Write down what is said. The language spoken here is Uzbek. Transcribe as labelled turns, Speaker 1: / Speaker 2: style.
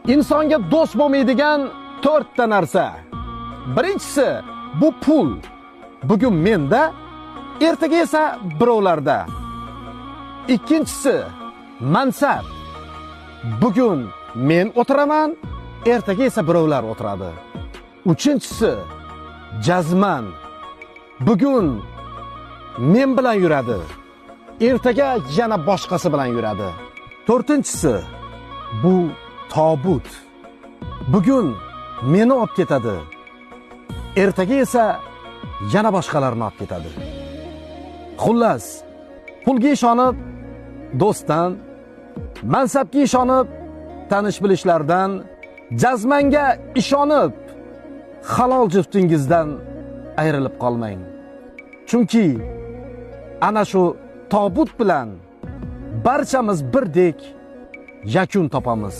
Speaker 1: insonga do'st bo'lmaydigan 4 ta narsa. Birinchisi bu pul. Bugun menda, ertaga esa birovlarda. Ikkinchisi mansab. Bugun men o'tiraman, ertaga esa birovlar o'tiradi. Uchinchisi jazman. Bugun men bilan yuradi, ertaga yana boshqasi bilan yuradi. To'rtinchisi bu tobut. Bugun meni olib ketadi, ertaga esa yana boshqalarni olib ketadi. Xullas, pulga ishonib do'stdan, mansabga ishonib tanish bilishlardan, jazmanga ishonib halol juftingizdan ayrilib qolmang. Chunki ana shu tobut bilan barchamiz birdek yakun topamiz.